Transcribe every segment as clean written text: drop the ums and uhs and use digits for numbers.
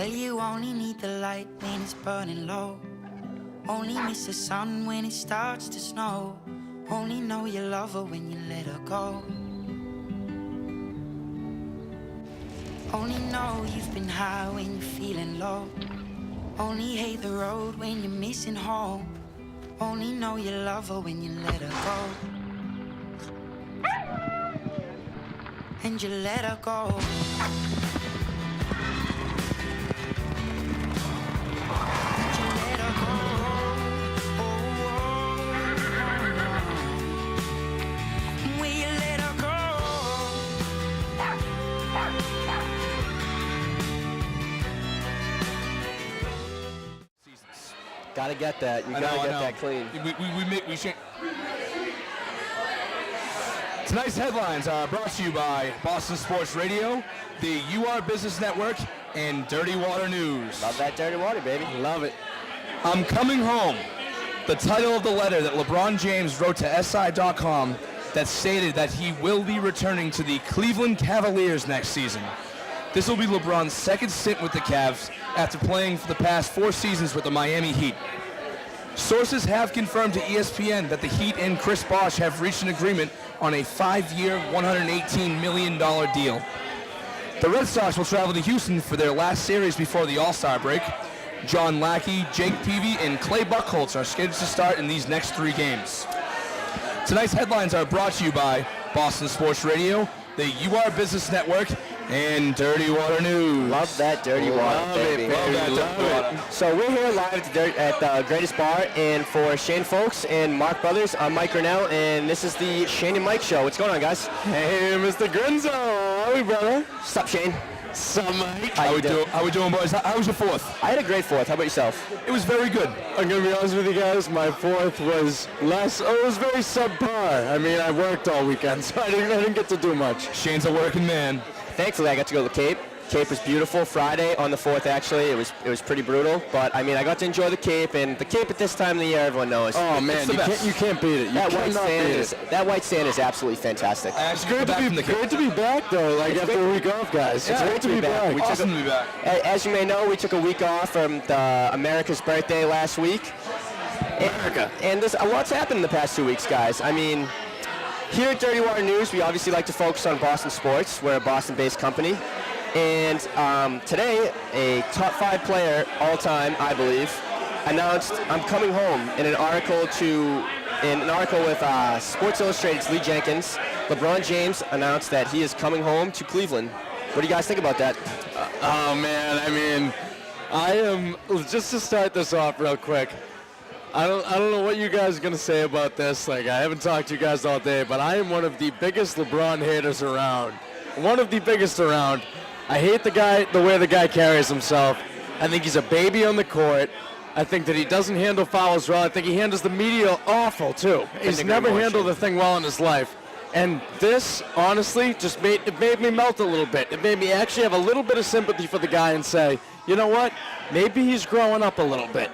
Well, you only need the light when it's burning low. Only miss the sun when it starts to snow. Only know you love her when you let her go. Only know you've been high when you're feeling low. Only hate the road when you're missing home. Only know you love her when you let her go. And you let her go. Gotta get that. You gotta get that clean. We should. Tonight's headlines are brought to you by Boston Sports Radio, the UR Business Network, and Dirty Water News. Love that dirty water, baby. Love it. I'm coming home. The title of the letter that LeBron James wrote to SI.com that stated that he will be returning to the Cleveland Cavaliers next season. This will be LeBron's second stint with the Cavs after playing for the past 4 seasons with the Miami Heat. Sources have confirmed to ESPN that the Heat and Chris Bosh have reached an agreement on a 5-year, $118 million deal. The Red Sox will travel to Houston for their last series before the All-Star break. John Lackey, Jake Peavy, and Clay Buchholz are scheduled to start in these next 3 games. Tonight's headlines are brought to you by Boston Sports Radio, the UR Business Network, and Dirty Water News. Love that dirty water, baby. Love that dirty water. So we're here live at the Greatest Bar, and for Shayne Folks and Mark Brothers, I'm Mike Grinnell, and this is the Shayne Mike Show. What's going on, guys? Hey, Mr. Grinzo. How are we, brother? Sup, Shane? Sup, Mike? How we doing, boys? How was your 4th? I had a great 4th. How about yourself? It was very good. I'm going to be honest with you guys. My 4th was it was very subpar. I mean, I worked all weekend, so I didn't get to do much. Shane's a working man. Thankfully, I got to go to the Cape. Cape was beautiful. Friday on the 4th, actually, it was pretty brutal. But I mean, I got to enjoy the Cape, and the Cape at this time of the year, everyone knows. Oh man, you can't beat it. That white sand is absolutely fantastic. It's great to be back though. Like after a week off, guys. It's great to be back. Awesome to be back. As you may know, we took a week off from the America's birthday last week. And a lot's happened in the past 2 weeks, guys. I mean, here at Dirty Water News, we obviously like to focus on Boston sports. We're a Boston-based company. And today, a top 5 player all time, I believe, announced, "I'm coming home," in an article with Sports Illustrated's Lee Jenkins. LeBron James announced that he is coming home to Cleveland. What do you guys think about that? Oh man, I mean, I am just to start this off real quick. I don't know what you guys are gonna say about this. Like, I haven't talked to you guys all day, but I am one of the biggest LeBron haters around. One of the biggest around. I hate the way the guy carries himself. I think he's a baby on the court. I think that he doesn't handle fouls well. I think he handles the media awful too. He's never handled the thing well in his life. And this, honestly, just made me melt a little bit. It made me actually have a little bit of sympathy for the guy and say, you know what? Maybe he's growing up a little bit.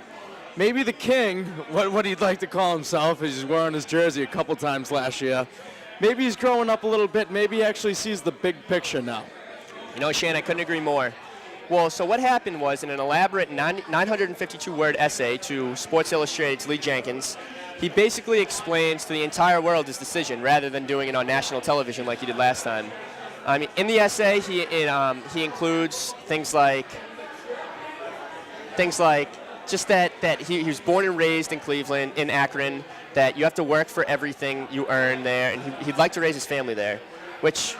Maybe the king, what he'd like to call himself, is he's wearing his jersey a couple times last year. Maybe he's growing up a little bit. Maybe he actually sees the big picture now. You know, Shane, I couldn't agree more. Well, so what happened was, in an elaborate 952-word essay to Sports Illustrated's Lee Jenkins, he basically explains to the entire world his decision rather than doing it on national television like he did last time. I mean, in the essay, he includes things like just that he was born and raised in Cleveland, in Akron, that you have to work for everything you earn there, and he'd like to raise his family there, which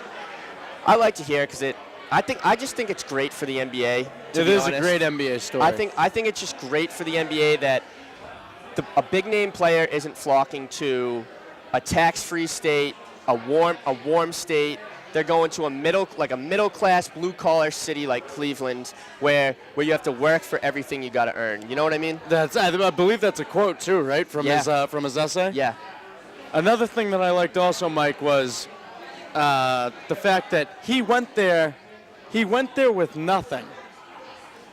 I like to hear because I just think it's great for the NBA. It is a great NBA story. I think it's just great for the NBA that a big name player isn't flocking to a tax-free state, a warm state. They're going to a middle-class, blue-collar city like Cleveland, where you have to work for everything you got to earn. You know what I mean? I believe that's a quote too, right? From his essay. Yeah. Another thing that I liked also, Mike, was the fact that he went there with nothing.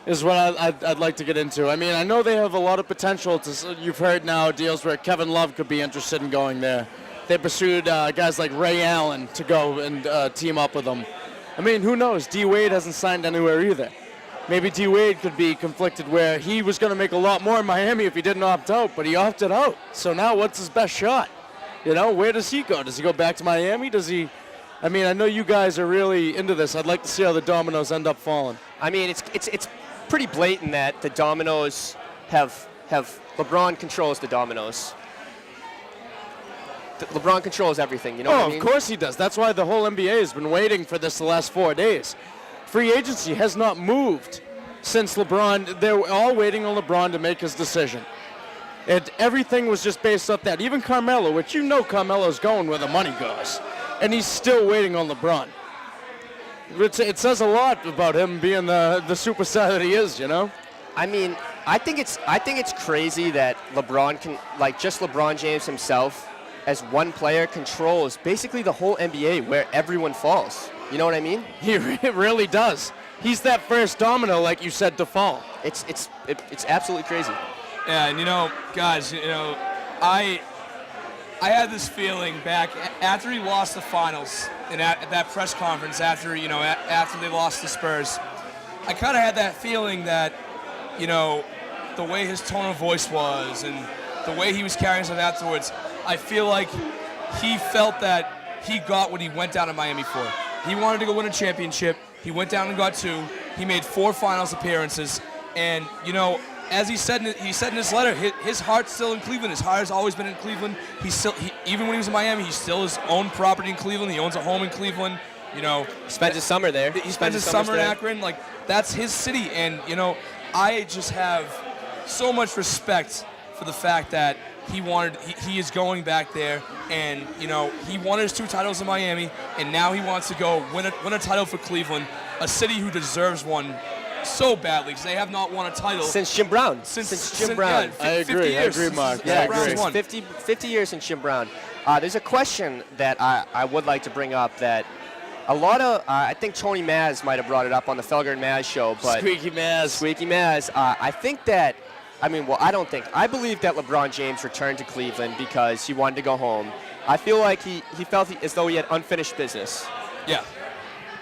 Is what I'd like to get into. I mean, I know they have a lot of potential. You've heard now deals where Kevin Love could be interested in going there. They pursued guys like Ray Allen to go and team up with them. I mean, who knows? D. Wade hasn't signed anywhere either. maybe D-Wade could be conflicted where he was going to make a lot more in Miami if he didn't opt out, but he opted out. So now what's his best shot? You know, where does he go? Does he go back to Miami? Does he? I mean, I know you guys are really into this. I'd like to see how the dominoes end up falling. I mean, it's pretty blatant that the dominoes have LeBron controls the dominoes. LeBron controls everything, you know what I mean? Of course he does. That's why the whole NBA has been waiting for this the last 4 days. Free agency has not moved since LeBron. They're all waiting on LeBron to make his decision. And everything was just based off that. Even Carmelo, which you know Carmelo's going where the money goes. And he's still waiting on LeBron. It says a lot about him being the superstar that he is, you know? I mean, I think it's crazy that LeBron can, like, just LeBron James himself as one player controls basically the whole NBA where everyone falls. You know what I mean? He really does. He's that first domino, like you said, to fall. It's absolutely crazy. Yeah, and you know, guys, you know, I had this feeling back after he lost the finals and at that press conference after they lost the Spurs. I kind of had that feeling that, you know, the way his tone of voice was and the way he was carrying himself afterwards, I feel like he felt that he got what he went down to Miami for. He wanted to go win a championship. He went down and got 2. He made 4 finals appearances, and you know, as he said in his letter, his heart's still in Cleveland. His heart has always been in Cleveland. Even when he was in Miami, he's still his own property in Cleveland. He owns a home in Cleveland. You know, spends his summer there. He spends his summer in Akron. Like, that's his city. And you know, I just have so much respect for the fact that he is going back there, and you know, he wanted his 2 titles in Miami, and now he wants to go win a title for Cleveland, a city who deserves one so badly because they have not won a title since Jim Brown. Since Jim Brown. Yeah, I agree, Mark. Yeah, I agree. 50 years since Jim Brown. There's a question that I would like to bring up that a lot of, I think Tony Maz might have brought it up on the Felger and Maz show, but Squeaky Maz. I think that, I believe that LeBron James returned to Cleveland because he wanted to go home. I feel like he felt as though he had unfinished business. Yeah.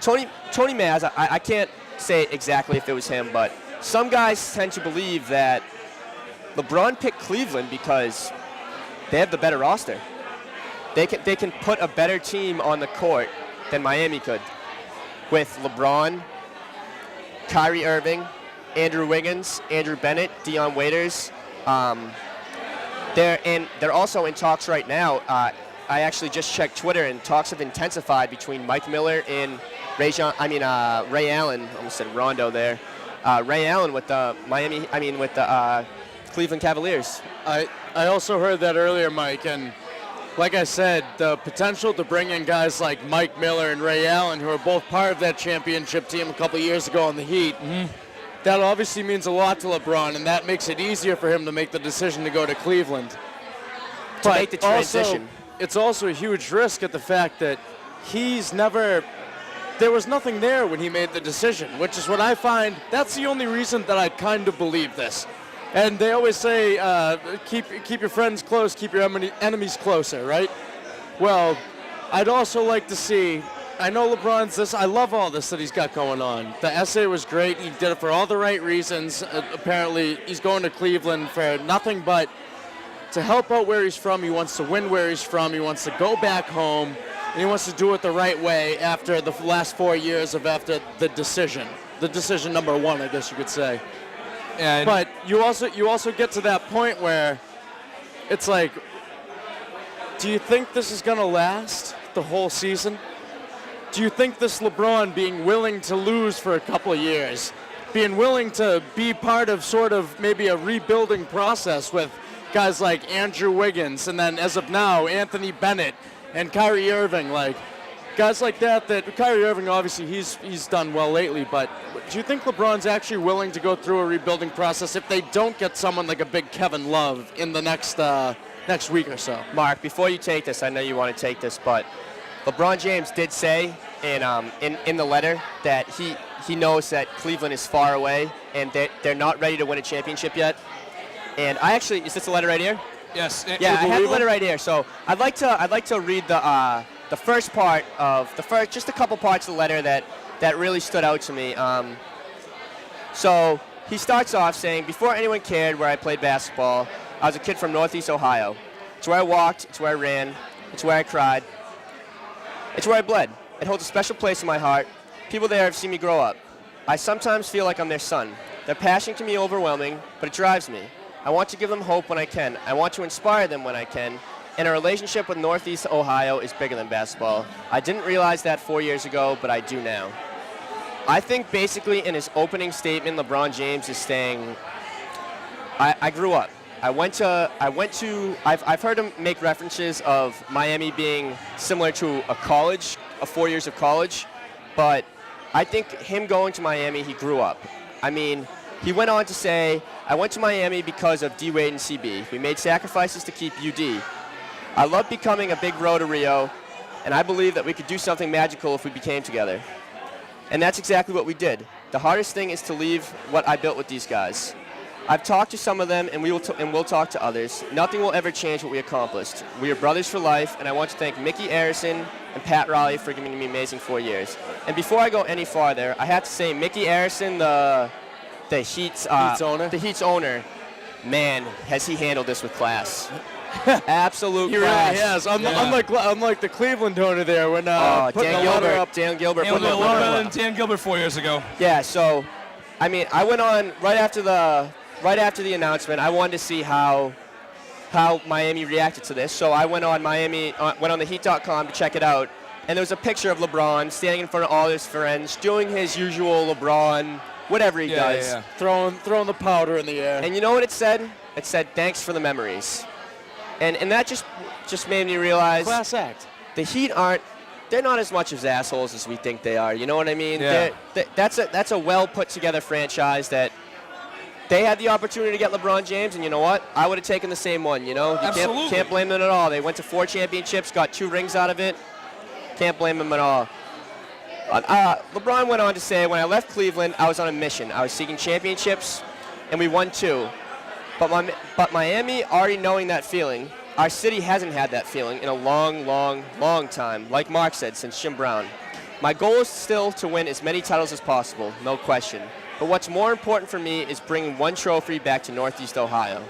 Tony Maz, I can't say exactly if it was him, but some guys tend to believe that LeBron picked Cleveland because they have the better roster. They can put a better team on the court than Miami could, with LeBron, Kyrie Irving, Andrew Wiggins, Andrew Bennett, Dion Waiters. They're also in talks right now. I actually just checked Twitter, and talks have intensified between Mike Miller and Ray Allen. Almost said Rondo there. Ray Allen with the Cleveland Cavaliers. I also heard that earlier, Mike, and like I said, the potential to bring in guys like Mike Miller and Ray Allen, who are both part of that championship team a couple years ago on the Heat, that obviously means a lot to LeBron, and that makes it easier for him to make the decision to go to Cleveland. To make the transition. It's also a huge risk at the fact that there was nothing there when he made the decision, which is what I find, that's the only reason that I kind of believe this. And they always say, keep your friends close, keep your enemies closer, right? Well, I'd also like to see, I know LeBron's this, I love all this that he's got going on. The essay was great, he did it for all the right reasons. Apparently, he's going to Cleveland for nothing but to help out where he's from. He wants to win where he's from, he wants to go back home, and he wants to do it the right way after the last 4 years after the decision. The decision number 1, I guess you could say. And but you also get to that point where it's like, do you think this is going to last the whole season? Do you think this LeBron being willing to lose for a couple of years, being willing to be part of sort of maybe a rebuilding process with guys like Andrew Wiggins and then as of now Anthony Bennett and Kyrie Irving, like guys like that Kyrie Irving, obviously he's done well lately, but do you think LeBron's actually willing to go through a rebuilding process if they don't get someone like a big Kevin Love in the next week or so? Mark, before you take this, I know you want to take this, but LeBron James did say in the letter that he knows that Cleveland is far away and they're not ready to win a championship yet. And is this the letter right here? yes. Yeah, I have the letter right here. So I'd like to read the first part of just a couple parts of the letter that really stood out to me. So he starts off saying, before anyone cared where I played basketball, I was a kid from Northeast Ohio. It's where I walked, it's where I ran, it's where I cried, it's where I bled. It holds a special place in my heart. People there have seen me grow up. I sometimes feel like I'm their son. Their passion can be overwhelming, but it drives me. I want to give them hope when I can. I want to inspire them when I can. And a relationship with Northeast Ohio is bigger than basketball. I didn't realize that 4 years ago, but I do now. I think basically in his opening statement, LeBron James is saying, I grew up. I've heard him make references of Miami being similar to a 4 years of college, but I think him going to Miami, he grew up. I mean, he went on to say, I went to Miami because of D-Wade and CB. We made sacrifices to keep UD. I love becoming a big road to Rio, and I believe that we could do something magical if we became together. And that's exactly what we did. The hardest thing is to leave what I built with these guys. I've talked to some of them, and we'll talk to others. Nothing will ever change what we accomplished. We are brothers for life, and I want to thank Mickey Arison and Pat Riley for giving me amazing 4 years. And before I go any farther, I have to say Mickey Arison, the Heat's owner, man, has he handled this with class. Absolute he class. Really has. Unlike the Cleveland owner there when putting the ladder up. Dan Gilbert. Handled it a lot better than Dan Gilbert 4 years ago. Yeah, so, I mean, I went on right after the announcement. I wanted to see how Miami reacted to this. So I went on the Heat.com to check it out, and there was a picture of LeBron standing in front of all his friends, doing his usual LeBron, whatever he does. Yeah. Throwing the powder in the air. And you know what it said? It said, thanks for the memories. And that just made me realize Class act. The Heat they're not as much as assholes as we think they are. You know what I mean? Yeah. That's a well put together franchise that they had the opportunity to get LeBron James, and you know what? I would have taken the same one, you know? Absolutely. Can't blame them at all. They went to 4 championships, got 2 rings out of it. Can't blame them at all. LeBron went on to say, when I left Cleveland, I was on a mission. I was seeking championships, and we won 2. But Miami, already knowing that feeling, our city hasn't had that feeling in a long, long, long time, like Mark said, since Jim Brown. My goal is still to win as many titles as possible, no question. But what's more important for me is bringing 1 trophy back to Northeast Ohio.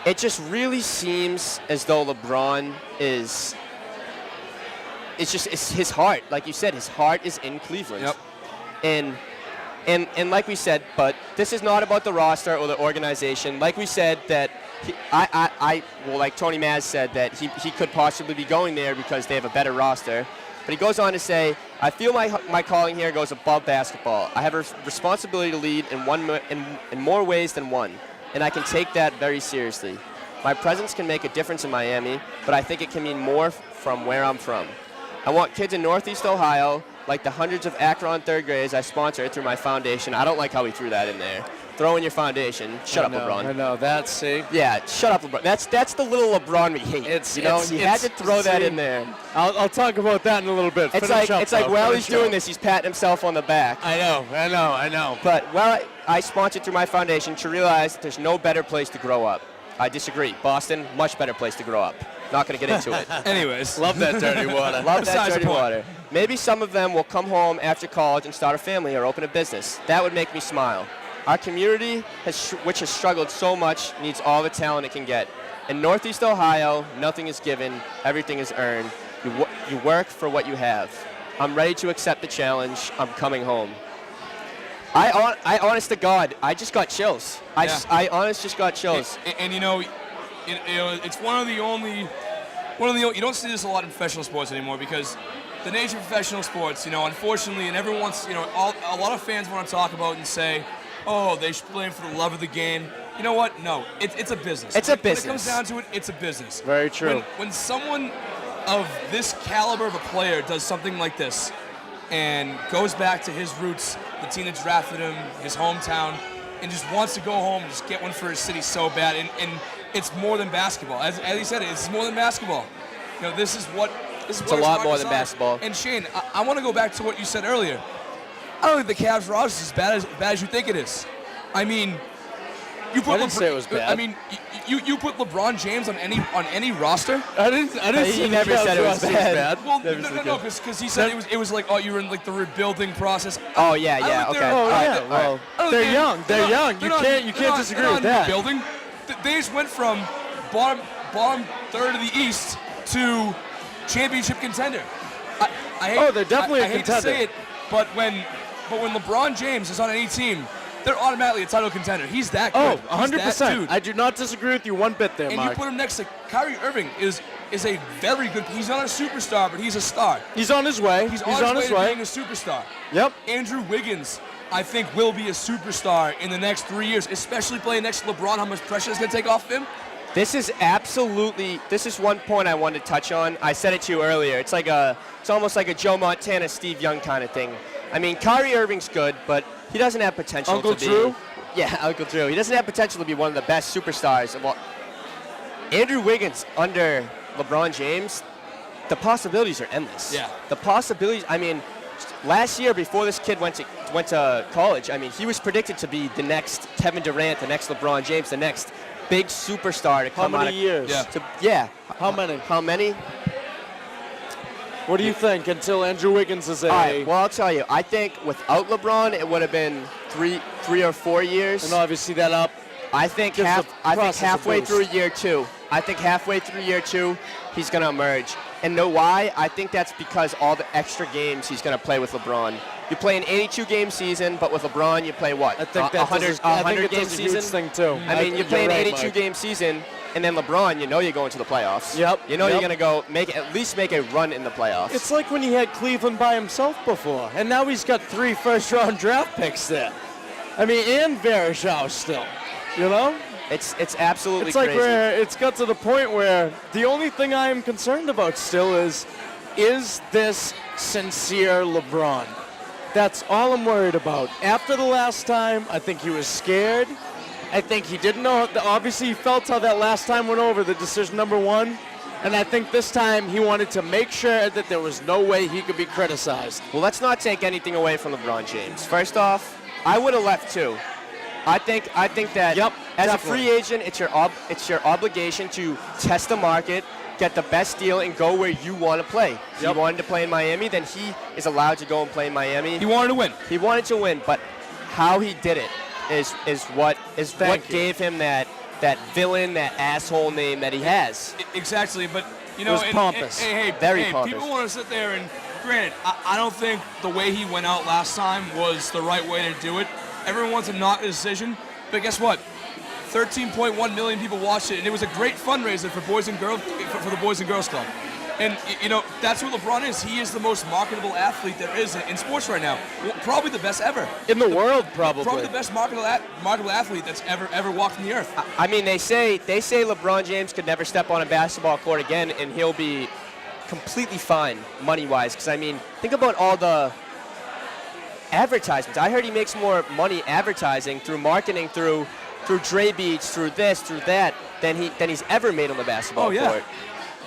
It just really seems as though LeBron it's his heart. Like you said, his heart is in Cleveland. Yep. And like we said, but this is not about the roster or the organization. Like we said, that like Tony Maz said, that he could possibly be going there because they have a better roster. But he goes on to say, I feel my calling here goes above basketball. I have a responsibility to lead in more ways than one, and I can take that very seriously. My presence can make a difference in Miami, but I think it can mean more from where I'm from. I want kids in Northeast Ohio, like the hundreds of Akron third graders I sponsor through my foundation. I don't like how he threw that in there. Throw in your foundation. Shut up, LeBron. I know, that's safe. Yeah, shut up, LeBron. That's the little LeBron we hate. He had to throw that in there. I'll talk about that in a little bit. It's like while he's doing this, he's patting himself on the back. I know. But I sponsored through my foundation to realize there's no better place to grow up. I disagree. Boston, much better place to grow up. Not going to get into it. Anyways. Love that dirty water. Love that dirty water. Maybe some of them will come home after college and start a family or open a business. That would make me smile. Our community, which has struggled so much, needs all the talent it can get. In Northeast Ohio, nothing is given, everything is earned. You work for what you have. I'm ready to accept the challenge. I'm coming home. I honest to God, I just got chills. I honest just got chills. And you know, it's one of the only, you don't see this a lot in professional sports anymore because the nature of professional sports, unfortunately, and everyone's, a lot of fans want to talk about and say, oh, they should play for the love of the game. You know what? No, it's a business. It's a business. When it comes down to it, it's a business. Very true. When someone of this caliber of a player does something like this and goes back to his roots, the team that drafted him, his hometown, and just wants to go home and just get one for his city so bad, and it's more than basketball. As he said, it's more than basketball. This is what it's a lot more than basketball. And Shayne, I want to go back to what you said earlier. I don't think the Cavs roster is as bad as you think it is. I mean, You put I didn't say it was bad. I mean, you put LeBron James on any roster. I didn't He say never said it was bad. Well, no, because he said it was like, oh, you were in like the rebuilding process. Oh yeah, okay. Oh All right, yeah, all right. well, they're young. They're young. You can't disagree with that. Rebuilding. They just went from bottom third of the East to championship contender. I hate, they're definitely a I hate to contender. say it, but when LeBron James is on any team, they're automatically a title contender. He's that good. Oh, He's 100%. that dude. I do not disagree with you one bit there, And Mark. you put him next to Kyrie Irving is a very good. He's not a superstar, but he's a star. He's on his way. He's on his way to being a superstar. Yep. Andrew Wiggins, I think, will be a superstar in the next 3 years, especially playing next to LeBron. How much pressure is going to take off him? This is one point I wanted to touch on. I said it to you earlier. It's almost like a Joe Montana, Steve Young kind of thing. I mean, Kyrie Irving's good, but he doesn't have potential Uncle to be. Drew? Yeah, Uncle Drew. He doesn't have potential to be one of the best superstars of all. Andrew Wiggins under LeBron James, the possibilities are endless. Yeah. The possibilities. I mean, last year before this kid went to college, I mean, he was predicted to be the next Kevin Durant, the next LeBron James, the next big superstar to How come out many of years? Yeah. How many? How many? What do you think until Andrew Wiggins is a... All right, well, I'll tell you. I think without LeBron, it would have been three or 4 years. and obviously that up. I think gives the process a halfway boost. through year two. I think halfway through year two, he's going to emerge. And know why? I think that's because all the extra games he's going to play with LeBron. You play an 82-game season, but with LeBron, you play what? I think a that's 100-game a season? huge thing too. I mean, you play you're an right, 82-game season, and then LeBron, you know you're going to the playoffs. Yep, You know yep. you're going to go at least make a run in the playoffs. It's like when he had Cleveland by himself before, and now he's got 3 first-round draft picks there. I mean, and Varejao still, you know? It's absolutely It's like crazy. where it's got to the point where the only thing I am concerned about still is this sincere LeBron? That's all I'm worried about. After the last time, I think he was scared. I think he didn't know. Obviously, he felt how that last time went over, the decision number 1. And I think this time he wanted to make sure that there was no way he could be criticized. Well, let's not take anything away from LeBron James. First off, I would have left too. I think that Yep, as definitely. a free agent, it's your obligation to test the market, get the best deal, and go where you want to play. If Yep. he wanted to play in Miami, then he is allowed to go and play in Miami. He wanted to win. He wanted to win, but how he did it is what Thank you. gave him that villain, that asshole name that he has. Exactly, but you know, was pompous. Hey, Very hey, pompous. people want to sit there and, granted, I don't think the way he went out last time was the right way to do it. Everyone wants to knock the decision, but guess what? 13.1 million people watched it, and it was a great fundraiser for the Boys and Girls Club. And you know, that's what LeBron is. He is the most marketable athlete there is in sports right now. Probably the best ever. In the world, probably. Probably the best marketable athlete that's ever walked in the earth. I mean, they say LeBron James could never step on a basketball court again, and he'll be completely fine money-wise. Because I mean, think about all the advertisements. I heard he makes more money advertising through marketing, through Dre Beats, through this, through that, than he's ever made on the basketball court.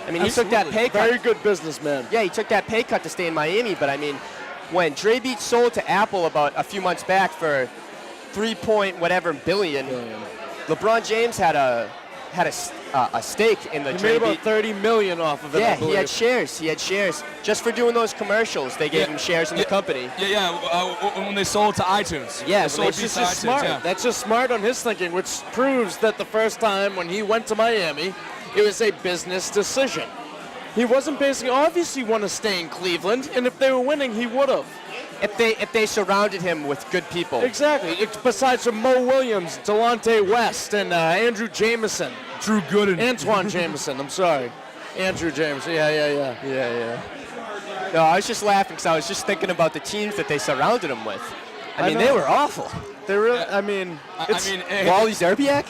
I mean, he took that pay cut. Very good businessman. Yeah, he took that pay cut to stay in Miami. But I mean, when Dre Beats sold to Apple about a few months back for $3 billion, LeBron James had a stake in the He Dre made about Beats. $30 million off of it. Yeah, I he believe. had shares. He had shares just for doing those commercials. They gave him shares in the company. When they sold to iTunes. Yeah, They sold when to they- It's just smart. yeah. That's just smart on his thinking, which proves that the first time when he went to Miami, it was a business decision. He wasn't basically obviously want to stay in Cleveland, and if they were winning, he would have. If they surrounded him with good people. Exactly. Besides from Mo Williams, Delonte West, and Andrew Jameson. Drew Gooden. Antoine Jameson, I'm sorry. Andrew Jameson, yeah. No, I was just laughing because I was just thinking about the teams that they surrounded him with. I mean, know. they were awful. They really, I mean, Wally Zerbiak?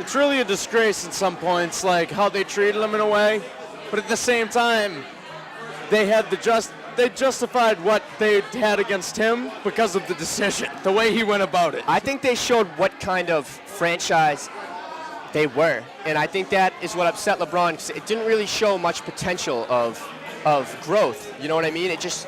it's really a disgrace at some points, like how they treated him in a way. But at the same time, they justified what they had against him because of the decision, the way he went about it. I think they showed what kind of franchise they were, and I think that is what upset LeBron because it didn't really show much potential of growth. You know what I mean? It just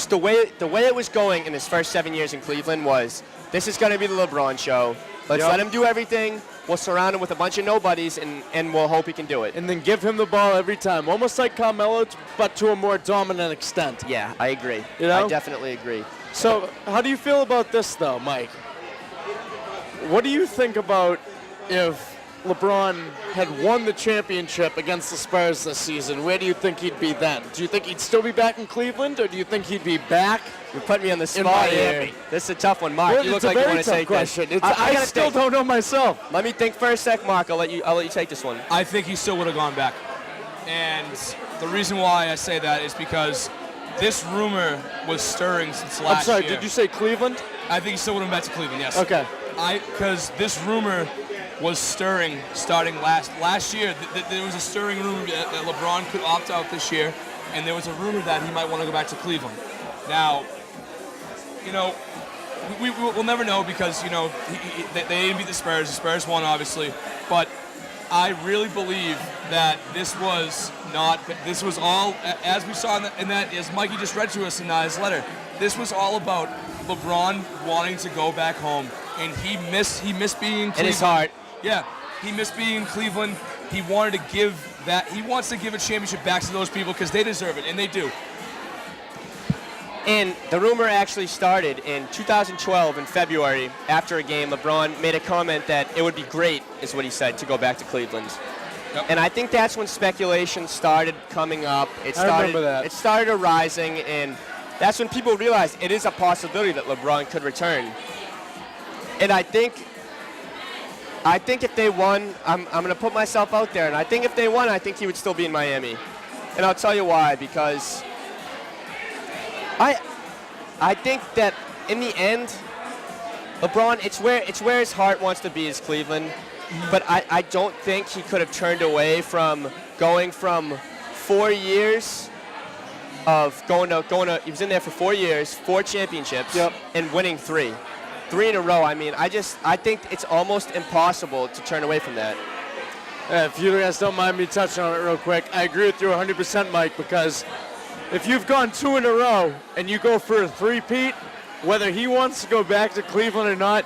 the way it was going in his first 7 years in Cleveland was this is going to be the LeBron show. Let's Yep. let him do everything. We'll surround him with a bunch of nobodies, and we'll hope he can do it. And then give him the ball every time, almost like Carmelo, but to a more dominant extent. Yeah, I agree. You know? I definitely agree. So how do you feel about this, though, Mike? What do you think about if LeBron had won the championship against the Spurs this season? Where do you think he'd be then? Do you think he'd still be back in Cleveland, or do you think he'd be back? You're putting me on the In spot Miami. here. This is a tough one, Mark. Well, You look it's a like you very want to tough take question. this. I gotta still think. don't know myself. Let me think for a sec, Mark. I'll let you take this one. I think he still would have gone back. And the reason why I say that is because this rumor was stirring since last year. I'm sorry, did you say Cleveland? I think he still would have been back to Cleveland, yes. Okay. Because this rumor was stirring starting last year. There was a stirring rumor that LeBron could opt out this year, and there was a rumor that he might want to go back to Cleveland. Now, you know, we'll never know because, you know, they didn't beat the Spurs. The Spurs won, obviously. But I really believe that this was all, as we saw in that, as Mikey just read to us in his letter, this was all about LeBron wanting to go back home. And he missed being in Cleveland. In his heart. Yeah, he missed being in Cleveland. He wanted to give he wants to give a championship back to those people because they deserve it, and they do. And the rumor actually started in 2012 in February. After a game, LeBron made a comment that it would be great, is what he said, to go back to Cleveland. Yep. And I think that's when speculation started coming up. I remember that. It started arising, and that's when people realized it is a possibility that LeBron could return. And I think if they won, I'm going to put myself out there, and I think if they won, I think he would still be in Miami. And I'll tell you why, because I think that in the end, LeBron, it's where his heart wants to be, is Cleveland. But I don't think he could have turned away from going from 4 years of going to he was in there for 4 years, 4 championships, Yep. and winning 3 in a row. I mean, I think it's almost impossible to turn away from that. If you guys don't mind me touching on it real quick, I agree with you 100%, Mike, because if you've gone 2 in a row and you go for a three-peat, whether he wants to go back to Cleveland or not,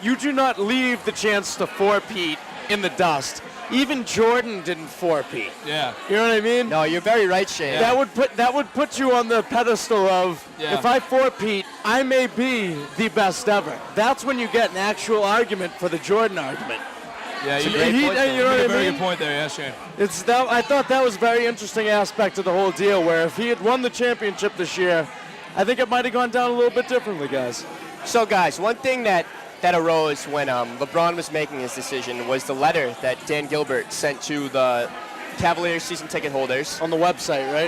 you do not leave the chance to four-peat in the dust. Even Jordan didn't four-peat. Yeah. You know what I mean? No, you're very right, Shane. That would put you on the pedestal of, Yeah. if I four-peat, I may be the best ever. That's when you get an actual argument for the Jordan argument. Yeah, you great point there. you know made a what I very mean? good point there, yeah, Shane. I thought that was a very interesting aspect of the whole deal, where if he had won the championship this year, I think it might have gone down a little bit differently, guys. So, guys, one thing that arose when LeBron was making his decision was the letter that Dan Gilbert sent to the Cavaliers season ticket holders. On the website, right?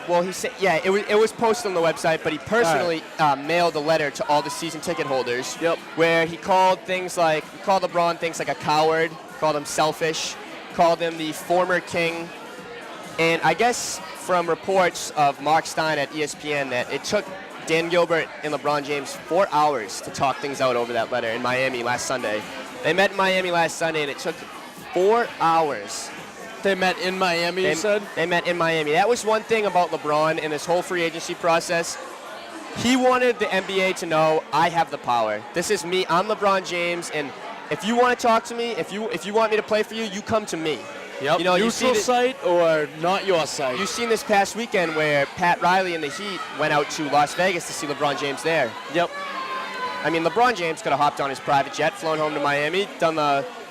Well, he said, yeah, it was posted on the website, but he personally mailed a letter to all the season ticket holders. Yep. Where he called LeBron things like a coward, called him selfish, called him the former king, and I guess from reports of Mark Stein at ESPN that it took Dan Gilbert and LeBron James 4 hours to talk things out over that letter in Miami last Sunday. They met in Miami last Sunday, and it took 4 hours. They met in Miami, you said? They met in Miami. That was one thing about LeBron in this whole free agency process. He wanted the NBA to know, I have the power. This is me. I'm LeBron James, and if you want to talk to me, if you want me to play for you, you come to me. Yep. You know, neutral site or not your site? You've seen this past weekend where Pat Riley and the Heat went out to Las Vegas to see LeBron James there. Yep. I mean, LeBron James could have hopped on his private jet, flown home to Miami,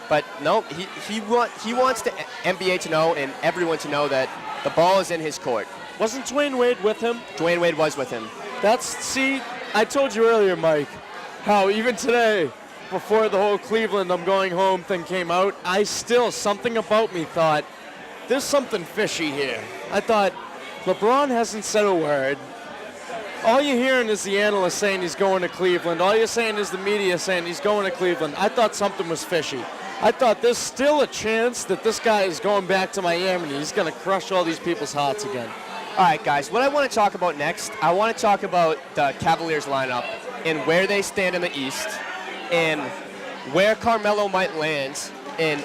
but no, he wants the NBA to know and everyone to know that the ball is in his court. Wasn't Dwayne Wade with him? Dwayne Wade was with him. I told you earlier, Mike, how even today, before the whole Cleveland I'm going home thing came out, something about me thought, there's something fishy here. I thought, LeBron hasn't said a word. All you're hearing is the analyst saying he's going to Cleveland. All you're saying is the media saying he's going to Cleveland. I thought something was fishy. I thought there's still a chance that this guy is going back to Miami. He's going to crush all these people's hearts again. All right, guys, what I want to talk about next, I want to talk about the Cavaliers lineup and where they stand in the East and where Carmelo might land and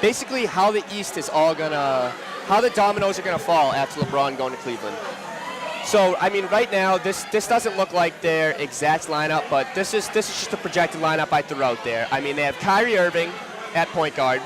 basically how the East is all going to, how the dominoes are going to fall after LeBron going to Cleveland. So, I mean, right now, this doesn't look like their exact lineup, but this is just a projected lineup I threw out there. I mean, they have Kyrie Irving at point guard.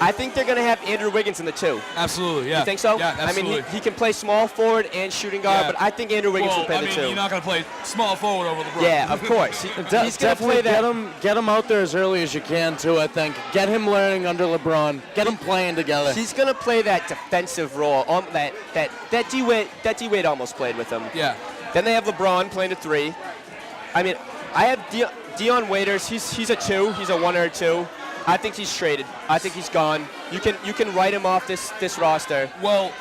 I think they're going to have Andrew Wiggins in the 2. Absolutely, yeah. You think so? Yeah, absolutely. I mean, he can play small forward and shooting guard, but I think Andrew Wiggins will play the 2. You're not going to play small forward over LeBron. Yeah, of course. He's going to play that. Get him out there as early as you can, too, I think. Get him learning under LeBron. Get him playing together. He's going to play that defensive role that D-Wade almost played with him. Yeah. Then they have LeBron playing the 3. I mean, I have Dion Waiters. He's a 2. He's a 1 or a 2. I think he's traded. I think he's gone. You can write him off this roster. Well,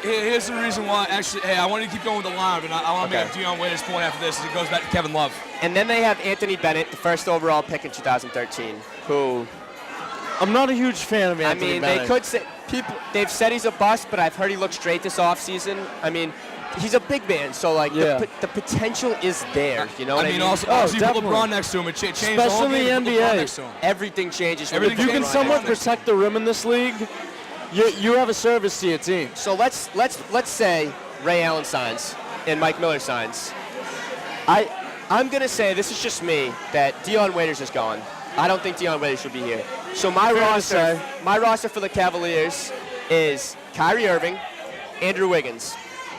here's the reason why. Actually, hey, I want to keep going with the lineup, and I want to make a Dion Waiters point after this, as it goes back to Kevin Love. And then they have Anthony Bennett, the first overall pick in 2013, who I'm not a huge fan of Anthony Bennett. They could say they've said he's a bust, but I've heard he looks great this offseason. I mean, he's a big man, so the potential is there. You know what I mean? Also you put LeBron next to him, it changes the whole Especially game. the NBA. Next to him. Everything changes. If you can somewhat protect the rim in this league, you have a service to your team. So let's say Ray Allen signs and Mike Miller signs. I'm gonna say, this is just me, that Dion Waiters is gone. I don't think Dion Waiters should be here. So my roster for the Cavaliers is Kyrie Irving, Andrew Wiggins,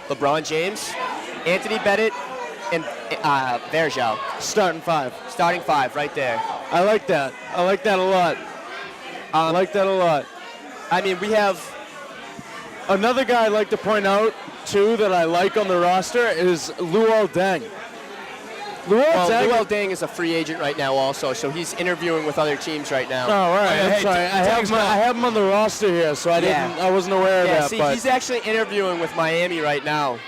LeBron James, Anthony Bennett, and Verjao. Starting 5. Starting 5 right there. I like that. I like that a lot. I mean, we have another guy I'd like to point out too that I like on the roster is Luol Deng. Luol Deng is a free agent right now also, so he's interviewing with other teams right now. Oh, right. I'm sorry. I have him on the roster here, so I wasn't aware of that. See, he's actually interviewing with Miami right now.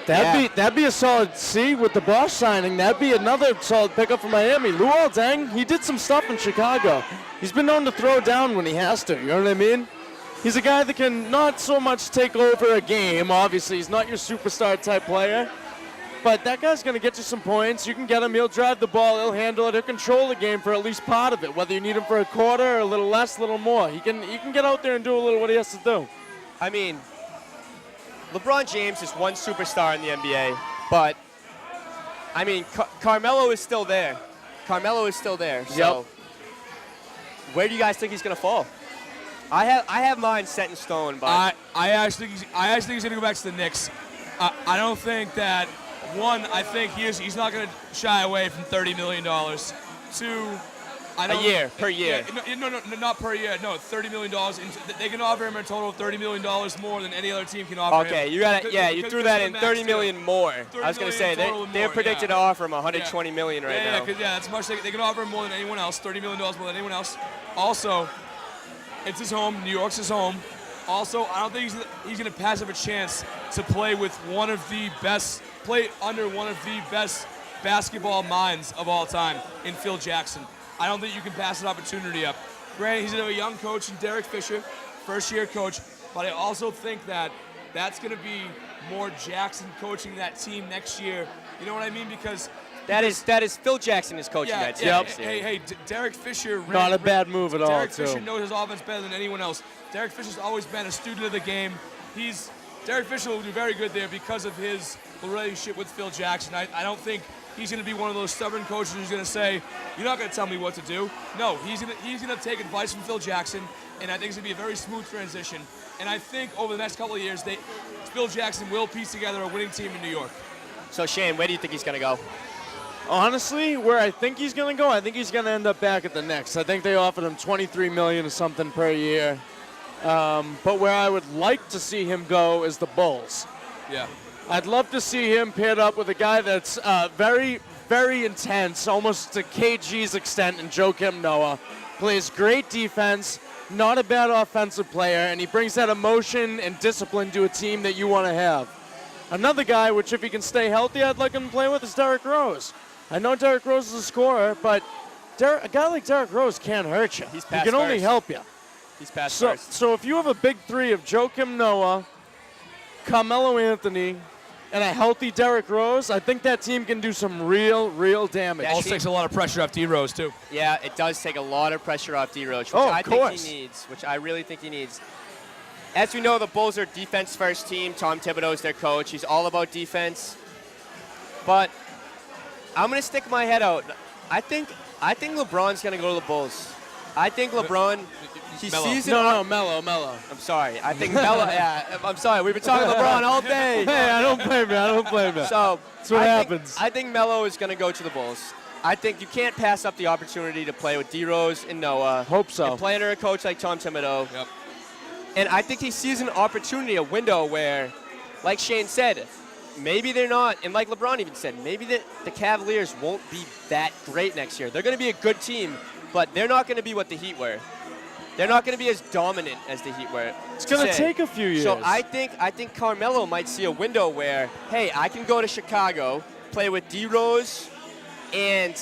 That'd be a solid C with the Bosch signing. That'd be another solid pickup for Miami. Luol Deng, he did some stuff in Chicago. He's been known to throw down when he has to, you know what I mean? He's a guy that can not so much take over a game. Obviously, he's not your superstar type player. But that guy's going to get you some points. You can get him. He'll drive the ball. He'll handle it. He'll control the game for at least part of it, whether you need him for a quarter or a little less, a little more. He can get out there and do a little what he has to do. I mean, LeBron James is one superstar in the NBA, but, I mean, Carmelo is still there. So where do you guys think he's going to fall? I have mine set in stone, but I actually think he's going to go back to the Knicks. I don't think that. One, I think he's not going to shy away from $30 million. 2, a year, per year. Yeah, no, not per year. No, $30 million. They can offer him a total of $30 million more than any other team can offer him. Okay, you threw that in, $30 million more. I was going to say, they're predicted to offer him $120 million right now. Yeah, that's much. They can offer him more than anyone else, $30 million more than anyone else. Also, it's his home. New York's his home. Also, I don't think he's going to pass up a chance to play with play under one of the best basketball minds of all time in Phil Jackson. I don't think you can pass an opportunity up. Granted, he's a young coach in Derek Fisher, first-year coach, but I also think that's going to be more Jackson coaching that team next year. You know what I mean? Because that is Phil Jackson is coaching that team. Hey, Derek Fisher. Not a bad move at all. Derek Fisher knows his offense better than anyone else. Derek Fisher's always been a student of the game. Derek Fisher will do very good there because of his relationship with Phil Jackson. I don't think he's going to be one of those stubborn coaches who's going to say, "You're not going to tell me what to do." No, he's going to take advice from Phil Jackson, and I think it's going to be a very smooth transition. And I think over the next couple of years, Phil Jackson will piece together a winning team in New York. So Shane, where do you think he's going to go? Honestly, where I think he's going to go, I think he's going to end up back at the Knicks. I think they offered him $23 million or something per year. But where I would like to see him go is the Bulls. Yeah. I'd love to see him paired up with a guy that's very, very intense, almost to KG's extent, in Joakim Noah. Plays great defense, not a bad offensive player, and he brings that emotion and discipline to a team that you want to have. Another guy, which if he can stay healthy, I'd like him to play with, is Derrick Rose. I know Derrick Rose is a scorer, but a guy like Derrick Rose can't hurt you. He can only help you. He's past first. So if you have a big three of Joakim Noah, Carmelo Anthony, and a healthy Derrick Rose, I think that team can do some real damage. Also takes a lot of pressure off D Rose too. Yeah, it does take a lot of pressure off D Rose, which I really think he needs. as we know, the Bulls are defense-first team. Tom Thibodeau's their coach. He's all about defense. But I'm going to stick my head out. I think LeBron's going to go to the Bulls. I think LeBron, he sees it. No, Melo. I'm sorry. I think Melo, yeah, I'm sorry. We've been talking LeBron all day. Hey, I don't blame you. So That's what happens. I think Melo is going to go to the Bulls. I think you can't pass up the opportunity to play with D-Rose and Noah. Hope so. And play under a coach like Tom Thibodeau. Yep. And I think he sees an opportunity, a window where, like Shayne said, maybe they're not, and like LeBron even said, maybe the Cavaliers won't be that great next year. They're going to be a good team, but they're not going to be what the Heat were. They're not going to be as dominant as the Heat were. It's going to take a few years. So I think Carmelo might see a window where, hey, I can go to Chicago, play with D-Rose and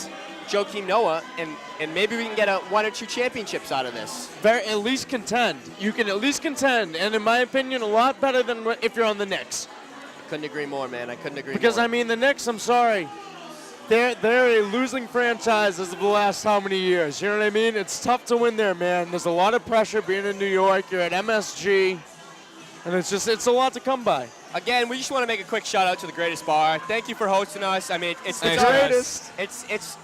Joakim Noah, and maybe we can get 1 or 2 championships out of this. At least contend. You can at least contend, and in my opinion, a lot better than if you're on the Knicks. Couldn't agree more, man. I couldn't agree more. Because, I mean, the Knicks, I'm sorry, they're a losing franchise as of the last how many years? You know what I mean? It's tough to win there, man. There's a lot of pressure being in New York. You're at MSG, and it's a lot to come by. Again, we just want to make a quick shout out to the Greatest Bar. Thank you for hosting us. I mean, it's the Thanks, greatest. It's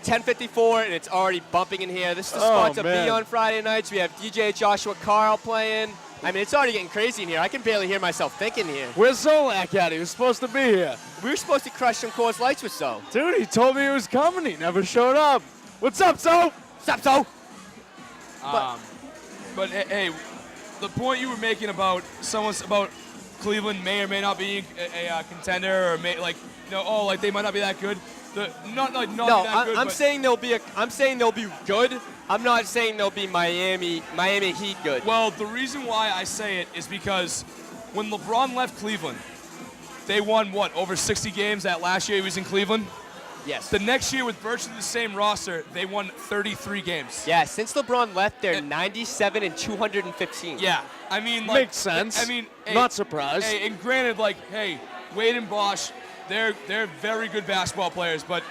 10:54 and it's already bumping in here. This is the spot to be on Friday nights. We have DJ Joshua Carl playing. I mean, it's already getting crazy in here. I can barely hear myself thinking here. Where's Zolak at? He was supposed to be here. We were supposed to crush some Coors Lights with Zo. Dude, he told me he was coming. He never showed up. What's up, Zo? What's up, Zo? But hey, the point you were making about Cleveland may or may not be a contender, or they might not be that good. I'm saying they'll be good. I'm not saying they'll be Miami Heat good. Well, the reason why I say it is because when LeBron left Cleveland, they won over 60 games that last year he was in Cleveland? Yes. The next year with virtually the same roster, they won 33 games. Yeah, since LeBron left, they're 97 and 215. Yeah. I mean, makes sense. I mean, not surprised. Hey, and granted, Wade and Bosch, they're very good basketball players, but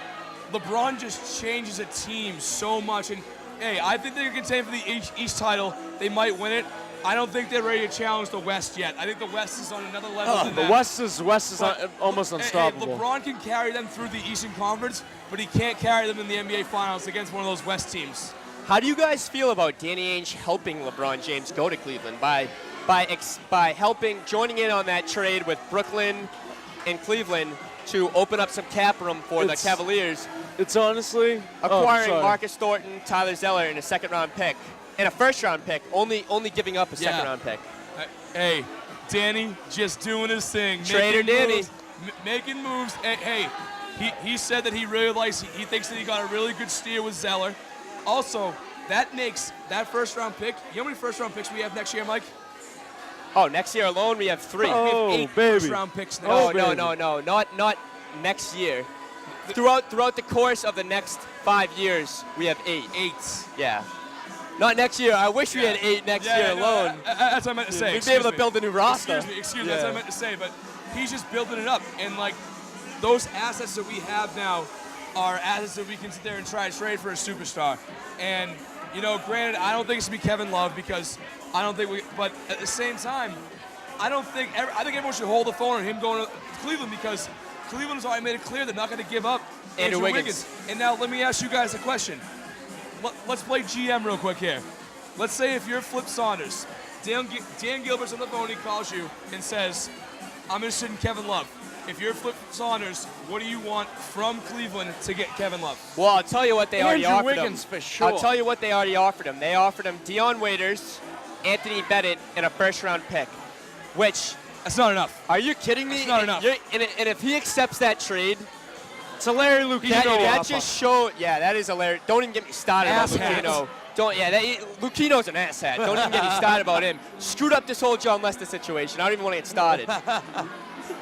LeBron just changes a team so much. And hey, I think they're contending for the East title. They might win it. I don't think they're ready to challenge the West yet. I think the West is on another level than that. The West is almost unstoppable. Hey, LeBron can carry them through the Eastern Conference, but he can't carry them in the NBA Finals against one of those West teams. How do you guys feel about Danny Ainge helping LeBron James go to Cleveland by joining in on that trade with Brooklyn and Cleveland to open up some cap room for the Cavaliers? It's honestly acquiring Marcus Thornton, Tyler Zeller, and a second-round pick. And a first-round pick, only giving up a second-round pick. Hey, Danny just doing his thing. Trader Danny. Making moves. Hey, he said that he thinks that he got a really good steer with Zeller. Also, that makes that first-round pick, you know how many first-round picks we have next year, Mike? Oh, next year alone we have 3. We have 8 first-round picks next year. No, not next year. Throughout the course of the next 5 years, we have 8. 8. Yeah. Not next year. I wish we had 8 next year alone. That's what I meant to say. We'd be able to build a new roster. Excuse me. That's what I meant to say. But he's just building it up. And, those assets that we have now are assets that we can sit there and try to trade for a superstar. And, granted, I don't think it's going to be Kevin Love because I don't think but at the same time, I think everyone should hold the phone on him going to Cleveland because Cleveland has already made it clear they're not going to give up Andrew Wiggins. And now let me ask you guys a question. Let's play GM real quick here. Let's say if you're Flip Saunders, Dan Gilbert's on the phone, he calls you and says, I'm interested in Kevin Love. If you're Flip Saunders, what do you want from Cleveland to get Kevin Love? Well, I'll tell you what they already offered Wiggins, him. For sure. I'll tell you what they already offered him. They offered him Dion Waiters, Anthony Bennett, and a first-round pick, which... That's not enough. Are you kidding me? That's not enough. And if he accepts that trade... It's a Larry Lucchino that just showed... Yeah, that is a Larry... Don't even get me started on Lucchino. Lucchino's an asshat. Don't even get me started about him. Screwed up this whole John Lester situation. I don't even want to get started.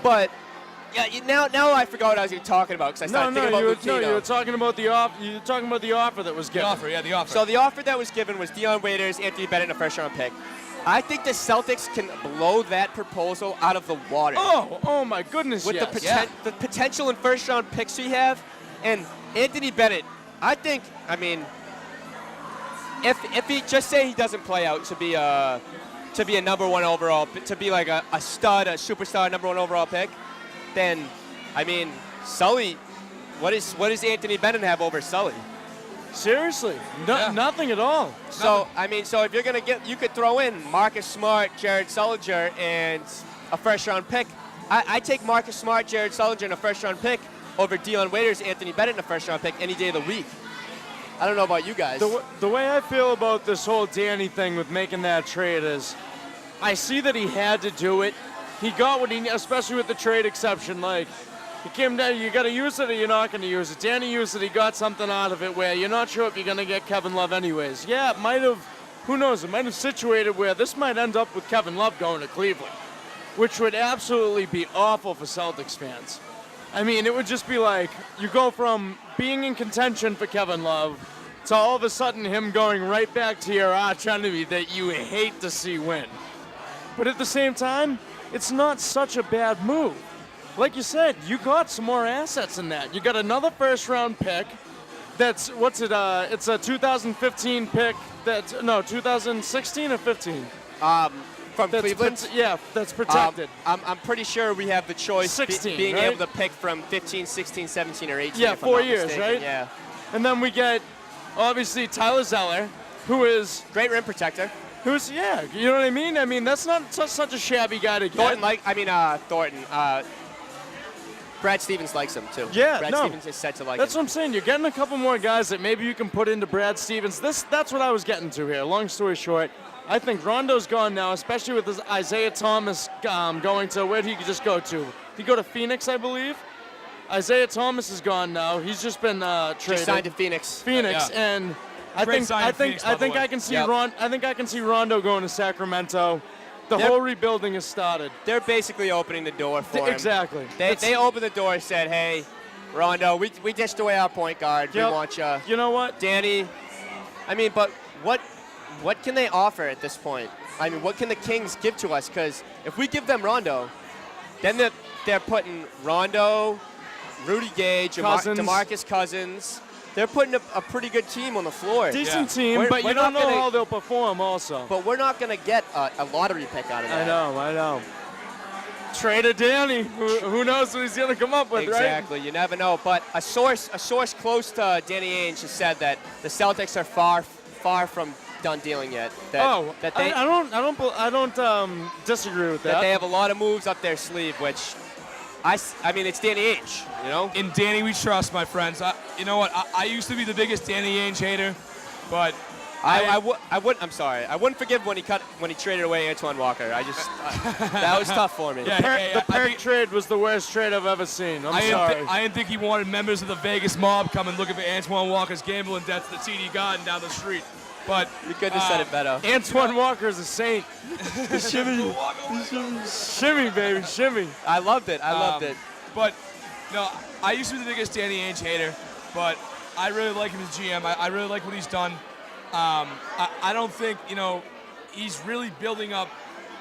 But... Yeah, now I forgot what I was even talking about because I started thinking about Lucchino. No, you were talking about the offer. You were talking about the offer that was given. The offer. So the offer that was given was Dion Waiters, Anthony Bennett, and a first-round pick. I think the Celtics can blow that proposal out of the water. Oh my goodness, with the potential and first-round picks we have, and Anthony Bennett, if he just say he doesn't play out to be to be a number 1 overall, to be like a stud, a superstar, number 1 overall pick, then, I mean, Sully, what does Anthony Bennett have over Sully? Seriously, nothing at all. So, I mean, so if you're going to you could throw in Marcus Smart, Jared Sullinger, and a first-round pick. I take Marcus Smart, Jared Sullinger, and a first-round pick over Dion Waiters, Anthony Bennett, and a first-round pick any day of the week. I don't know about you guys. The way I feel about this whole Danny thing with making that trade is, I see that he had to do it. He got what he, especially with the trade exception, like, he came down, you got to use it or you're not going to use it. Danny used it, he got something out of it where you're not sure if you're going to get Kevin Love anyways. Yeah, it might have, who knows, it might have situated where this might end up with Kevin Love going to Cleveland, which would absolutely be awful for Celtics fans. I mean, it would just be like, you go from being in contention for Kevin Love to all of a sudden him going right back to your arch enemy that you hate to see win. But at the same time, it's not such a bad move. Like you said, you got some more assets in that. You got another first-round pick. That's, it's a 2015 pick. 2016 or 15? From Cleveland? Yeah, that's protected. I'm pretty sure we have the choice 16, being right? able to pick from 15, 16, 17, or 18. Yeah, if I'm 4 not years, mistaken. right? Yeah. And then we get, obviously, Tyler Zeller, who is... Great rim protector. Who's, yeah, you know what I mean? I mean, that's not such a shabby guy to get. Thornton. Brad Stevens likes him, too. Yeah, Brad Stevens is set to like That's him. what I'm saying. You're getting a couple more guys that maybe you can put into Brad Stevens. That's what I was getting to here. Long story short, I think Rondo's gone now, especially with Isaiah Thomas going to, where'd he just go to? Did he go to Phoenix, I believe? Isaiah Thomas is gone now. He's just been traded. Just signed to Phoenix. And I think I can see Rondo going to Sacramento. The whole rebuilding has started. They're basically opening the door for him. Exactly. They opened the door and said, hey, Rondo, we dished away our point guard. Yep. We want you. You know what? Danny, I mean, but what can they offer at this point? I mean, what can the Kings give to us? Because if we give them Rondo, then they're putting Rondo, Rudy Gage, DeMarcus Cousins. They're putting a pretty good team on the floor. Decent team, but you don't know how they'll perform also. But we're not going to get a lottery pick out of that. I know. Traded Danny. Who knows what he's going to come up with, exactly. right? You never know. But a source close to Danny Ainge has said that the Celtics are far from done dealing yet. I don't disagree with that. That they have a lot of moves up their sleeve, which I mean, it's Danny Ainge, you know? In Danny we trust, my friends. You know what? I used to be the biggest Danny Ainge hater, but I wouldn't forgive when he traded away Antoine Walker. That was tough for me. The Perk trade was the worst trade I've ever seen. I'm sorry. I didn't think he wanted members of the Vegas mob coming looking for Antoine Walker's gambling debts at the TD Garden down the street. But you couldn't have said it better. Antoine Walker is a saint. Shimmy, baby, shimmy. I loved it. But no, I used to be the biggest Danny Ainge hater, but I really like him as GM. I really like what he's done. I don't think, he's really building up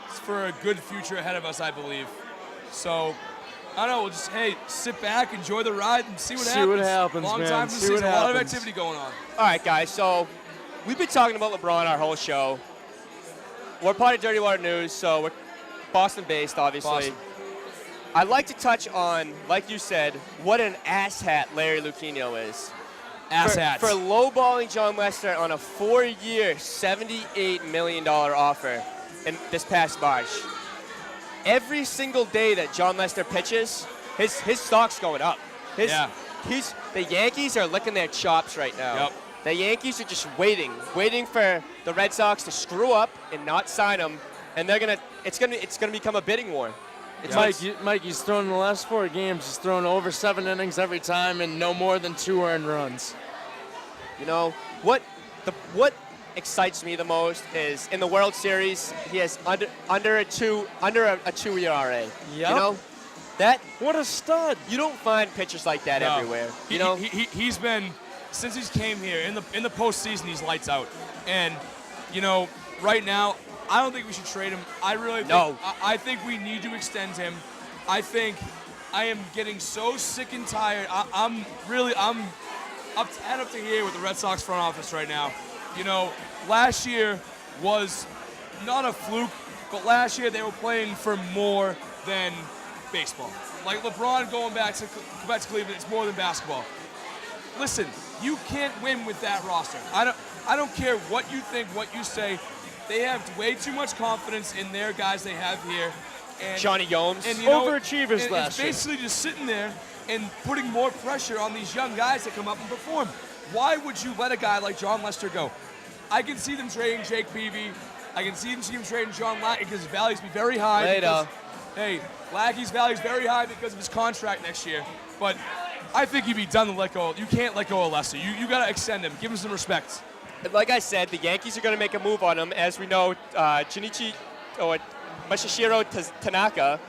for a good future ahead of us, I believe. So, I don't know, we'll just, sit back, enjoy the ride, and see what happens. Long time to see a lot of activity going on. All right, guys, so we've been talking about LeBron our whole show. We're part of Dirty Water News, so we're Boston-based, obviously. Boston. I'd like to touch on, like you said, what an asshat Larry Lucchino is. For lowballing John Lester on a 4-year, $78 million offer in this past March. Every single day that John Lester pitches, his stock's going up. The Yankees are licking their chops right now. Yep. The Yankees are just waiting for the Red Sox to screw up and not sign him, and it's gonna become a bidding war. Mike, he's thrown in the last 4 games. He's thrown over 7 innings every time and no more than 2 earned runs. You know what excites me the most is in the World Series he has under a 2 ERA. Yep. You know what a stud. You don't find pitchers like that everywhere. He's been, since he's came here in the postseason, he's lights out. And right now, I don't think we should trade him. I really think, I think we need to extend him. I think I am getting so sick and tired. I'm up to here with the Red Sox front office right now. Last year was not a fluke, but last year they were playing for more than baseball. Like LeBron going back to Cleveland, it's more than basketball. Listen, you can't win with that roster. I don't care what you think, what you say. They have way too much confidence in their guys they have here. And, Johnny Gomes. And, Overachievers last it's year. basically just sitting there and putting more pressure on these young guys that come up and perform. Why would you let a guy like John Lester go? I can see them trading Jake Peavy. I can see them trading John Lackey because his values be very high. Later. Hey, Lackey's value is very high because of his contract next year. But I think he'd be done to let go. You can't let go of Lester. You got to extend him. Give him some respect. Like I said, the Yankees are going to make a move on him. As we know, Masahiro Tanaka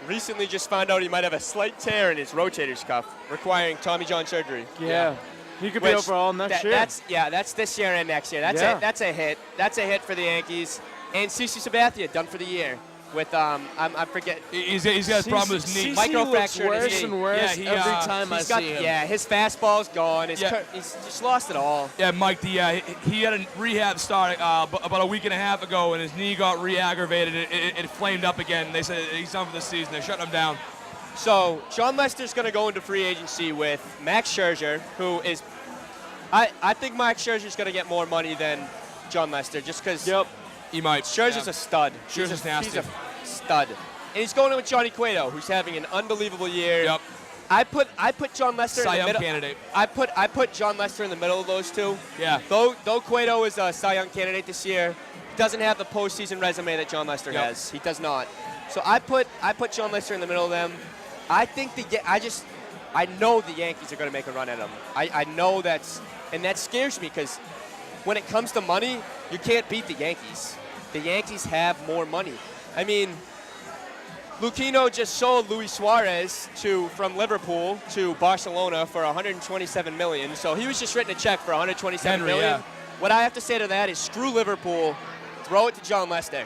recently just found out he might have a slight tear in his rotator's cuff, requiring Tommy John surgery. Yeah. He could be over all next year. That's this year and next year. That's a hit. That's a hit for the Yankees. And CC Sabathia done for the year with I forget. He's got a problem with his knee. Microfracture in his worse knee. and worse Yeah, every time I see him. Yeah, his fastball's gone. He's just lost it all. Yeah, Mike, he had a rehab start about a week and a half ago, and his knee got re-aggravated. It flamed up again. They said he's done for the season. They're shutting him down. So John Lester's going to go into free agency with Max Scherzer, who is, I think Max Scherzer's going to get more money than John Lester, just because. Yep. He might. Scherzer's a stud. Scherzer's nasty. He's a stud. And he's going in with Johnny Cueto, who's having an unbelievable year. Yep. I put John Lester Cy in the Young middle. candidate. I put John Lester in the middle of those two. Yeah. Though Cueto is a Cy Young candidate this year, he doesn't have the postseason resume that John Lester has. He does not. So I put John Lester in the middle of them. I think I know the Yankees are going to make a run at him. I know that scares me because when it comes to money, you can't beat the Yankees. The Yankees have more money. I mean, Lucchino just sold Luis Suarez from Liverpool to Barcelona for $127 million. So he was just written a check for $127 million. Yeah. What I have to say to that is screw Liverpool, throw it to John Lester.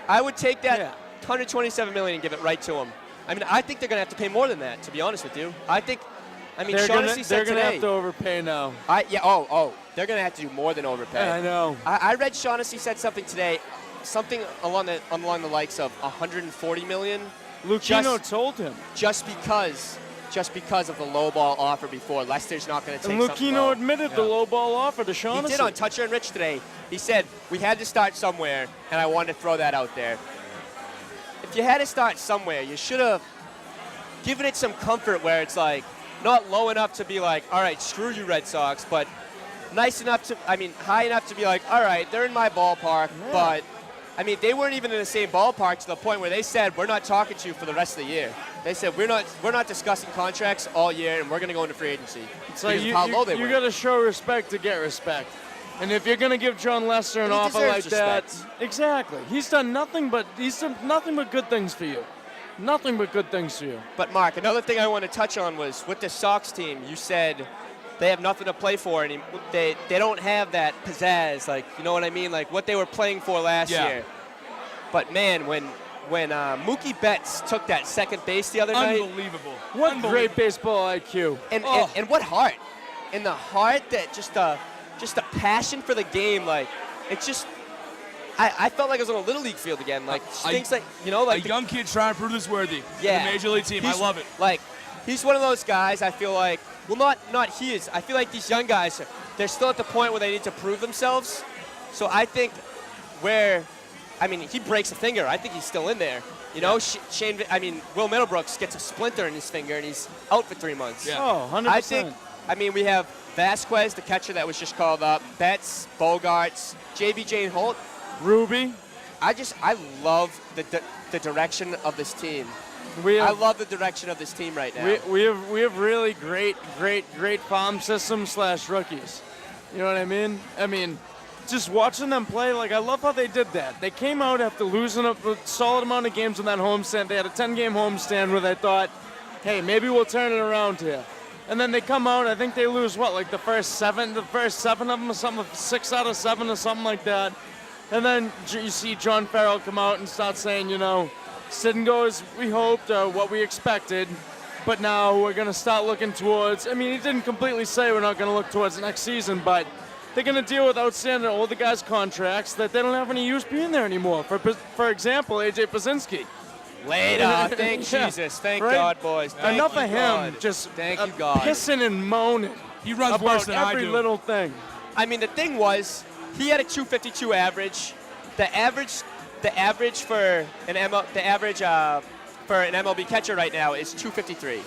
I would take that $127 million and give it right to him. I mean, I think they're going to have to pay more than that, to be honest with you. Shaughnessy said they're going to today. have to overpay now. They're going to have to do more than overpay. Yeah, I know. I read Shaughnessy said something today, something along the likes of $140 million. Lucchino told him. Just because of the low ball offer before. Lester's not going to take something Lucchino low. admitted the low ball offer to Shaughnessy. He did on Toucher and Rich today. He said, we had to start somewhere, and I wanted to throw that out there. If you had to start somewhere, you should have given it some comfort where it's like not low enough to be like, all right, screw you Red Sox, but high enough to be like, all right, they're in my ballpark, but they weren't even in the same ballpark to the point where they said, we're not talking to you for the rest of the year. They said, we're not discussing contracts all year, and we're going to go into free agency. It's like you how low they were. got to show respect to get respect. And if you're going to give John Lester an offer like that, exactly. He's done nothing but good things for you. Nothing but good things for you. But Mark, another thing I want to touch on was with the Sox team, you said they have nothing to play for, and they don't have that pizzazz, like, you know what I mean, like what they were playing for last year. But man, when Mookie Betts took that second base the other night, unbelievable. What great baseball IQ. And what heart, and the heart that just a passion for the game, like it's just. I felt like I was on a Little League field again. Like things like, like a young kid trying to prove this worthy. Yeah. The Major League team. I love it. Like, he's one of those guys. I feel like, well, not he is. I feel like these young guys, they're still at the point where they need to prove themselves. So I think he breaks a finger. I think he's still in there. Will Middlebrooks gets a splinter in his finger and he's out for 3 monds. Yeah. Oh, 100%. We have Vasquez, the catcher that was just called up, Betts, Bogarts, JBJ and Holt. Ruby. I love the direction of this team. I love the direction of this team right now. We have really great farm system / rookies. You know what I mean? Just watching them play, like I love how they did that. They came out after losing a solid amount of games in that homestand. They had a 10-game homestand where they thought, hey, maybe we'll turn it around here. And then they come out, I think they lose the first seven of them or something, 6 out of 7 or something like that. And then you see John Farrell come out and start saying, didn't go as we hoped or what we expected, but now we're going to start looking towards, he didn't completely say we're not going to look towards next season, but they're going to deal with outstanding older guys' contracts that they don't have any use being there anymore. For example, AJ Pazinski. Later. Thank Yeah, Jesus. Thank right? God, boys. Thank Enough you, of him God. just Thank you, God. pissing and moaning. He runs worse about than I every do. little thing. I mean, the thing was, he had a 252 average. The average for an MLB catcher right now is 253.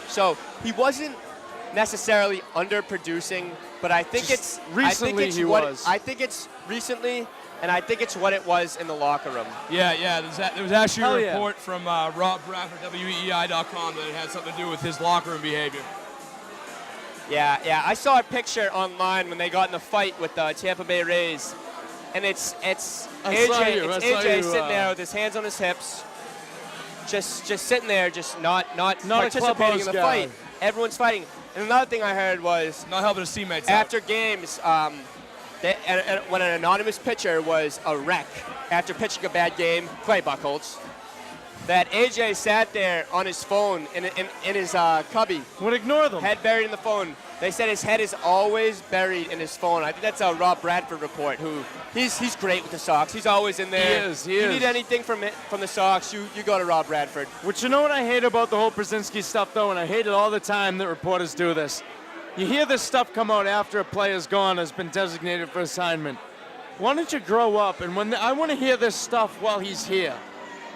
So he wasn't necessarily underproducing, but I think Just it's recently he was. I think it's recently, and I think it's what it was in the locker room. Yeah. There was actually Hell a yeah. report from Rob Bradford, WEEI.com, that it had something to do with his locker room behavior. Yeah. I saw a picture online when they got in the fight with the Tampa Bay Rays, and it's I saw AJ. you. It's I saw AJ you, sitting there with his hands on his hips, just sitting there, just not participating clubhouse in the guy. fight. Everyone's fighting. And another thing I heard was Not helping his teammates out. after games, when an anonymous pitcher was a wreck after pitching a bad game, Clay Buchholz, that AJ sat there on his phone in his cubby, Would ignore them. head buried in the phone. They said his head is always buried in his phone. I think that's a Rob Bradford report. Who he's great with the Sox. He's always in there. He is. You need anything from the Sox, you go to Rob Bradford. Which, you know what I hate about the whole Brzezinski stuff, though, and I hate it all the time that reporters do this. You hear this stuff come out after a player's gone, has been designated for assignment. Why don't you grow up? And I want to hear this stuff while he's here.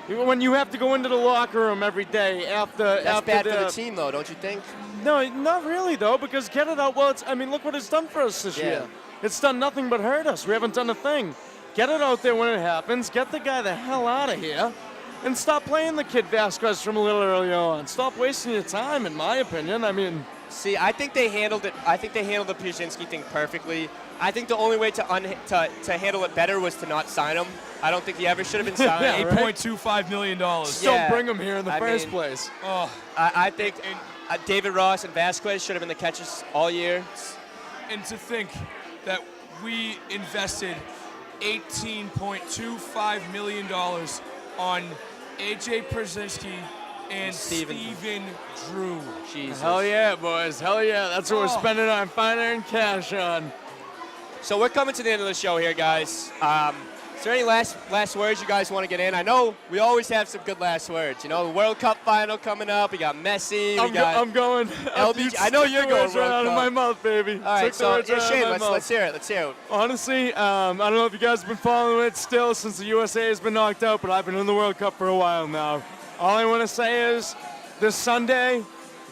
When you have to go into the locker room every day after That's bad for the team, though, don't you think? No, not really, though, because get it out. Well, look what it's done for us this year. It's done nothing but hurt us. We haven't done a thing. Get it out there when it happens. Get the guy the hell out of here. And stop playing the kid Vasquez from a little early on. Stop wasting your time, in my opinion. I mean, See, I think they handled it. I think they handled the Pujinski thing perfectly. I think the only way to handle it better was to not sign him. I don't think he ever should have been signed. Yeah, right. $8.25 million. don't Yeah. bring him here in the first mean- place. Oh, I think David Ross and Vasquez should have been the catchers all year. and to think that we invested $18.25 million on AJ Przinsky and Steven. Steven Drew. Jesus. Hell yeah, boys. Hell yeah. That's what we're Oh. spending our fine-earned cash on. So we're coming to the end of the show here, guys. Is there any last words you guys want to get in? I know we always have some good last words. You know, the World Cup final coming up. We got Messi. I'm going. LBJ. I know you're going Right out World of Cup. my mouth, baby. All right, Took the so words right out of Shane, my mouth. let's hear it. Let's hear it. Honestly, I don't know if you guys have been following it still since the USA has been knocked out, but I've been in the World Cup for a while now. All I want to say is this Sunday,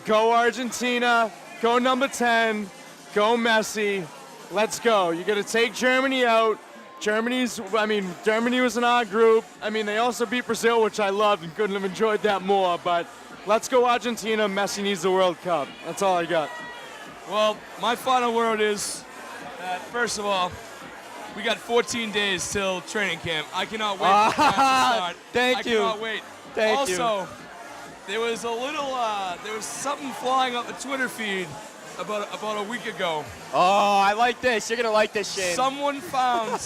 go Argentina, go number 10, go Messi. Let's go. You're going to take Germany out. Germany was in our group. I mean, they also beat Brazil, which I loved and couldn't have enjoyed that more, but let's go Argentina. Messi needs the World Cup. That's all I got. Well, my final word is that, first of all, we got 14 days till training camp. I cannot wait for that to start. Thank you. I cannot wait. Thank you. Also, there was there was something flying up the Twitter feed about a week ago. Oh, I like this. You're going to like this, Shane. Someone found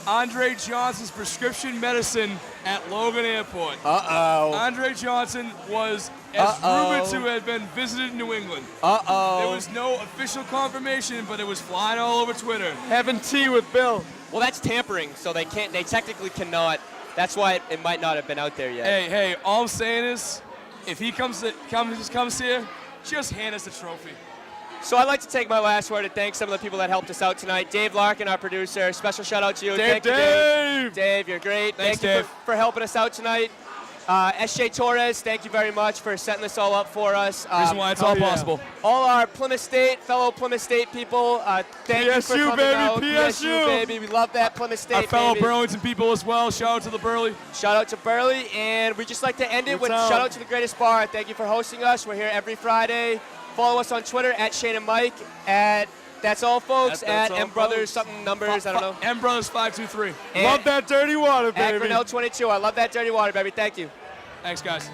Andre Johnson's prescription medicine at Logan Airport. Uh-oh. Andre Johnson was as rumored to have been visited in New England. Uh-oh. There was no official confirmation, but it was flying all over Twitter. Having tea with Bill. Well, that's tampering, so they technically cannot. That's why it might not have been out there yet. Hey, all I'm saying is, if he comes here, just hand us the trophy. So I'd like to take my last word to thank some of the people that helped us out tonight. Dave Larkin, our producer. Special shout out to you. Thank you, Dave. Dave, you're great. Thanks, thank you Dave. for helping us out tonight. S.J. Torres, thank you very much for setting this all up for us. Reason why it's all yeah. possible. All our fellow Plymouth State people, thank you for PSU, coming baby, out. PSU. baby. We love that Plymouth State, Our fellow baby. Burlington people as well. Shout out to the Burley. Shout out to Burley, and we just like to end it with What's up? shout out to the Greatest Bar. Thank you for hosting us. We're here every Friday. Follow us on Twitter at Shayne Mike. That's all, folks. That's at all, M Brothers folks. something numbers. I don't know. M Brothers 523. And Love that dirty water, At baby. Grinnell 22. I love that dirty water, baby. Thank you. Thanks, guys.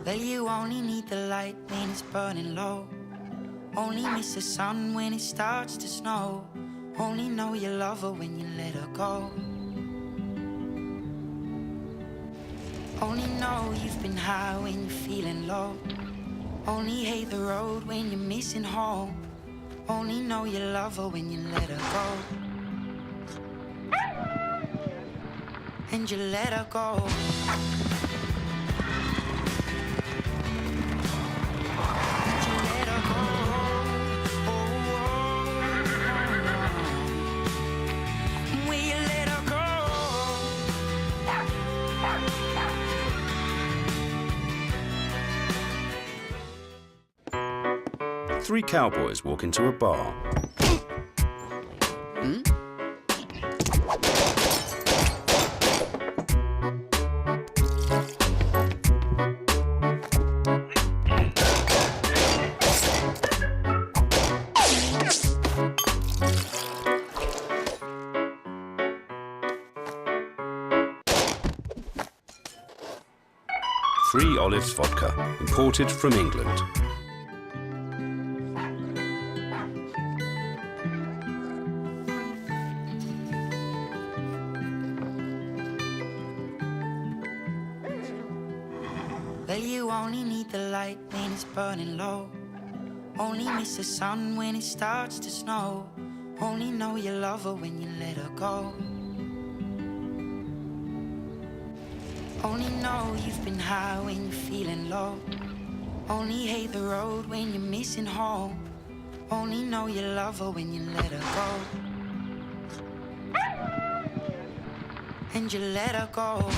Well, you only need the light when it's burning low. Only miss the sun when it starts to snow. Only know you love her when you let her go. Only know you've been high when you're feeling low. Only hate the road when you're missing home. Only know you love her when you let her go. And you let her go. And you let her go. Oh, will you let her go? Three cowboys walk into a bar. Three Olives vodka, imported from England. Well, you only need the light when it's burning low. Only miss the sun when it starts to snow. Only know you love her when you let her go. Only know you've been high when you're feeling low. Only hate the road when you're missing home. Only know you love her when you let her go. And you let her go.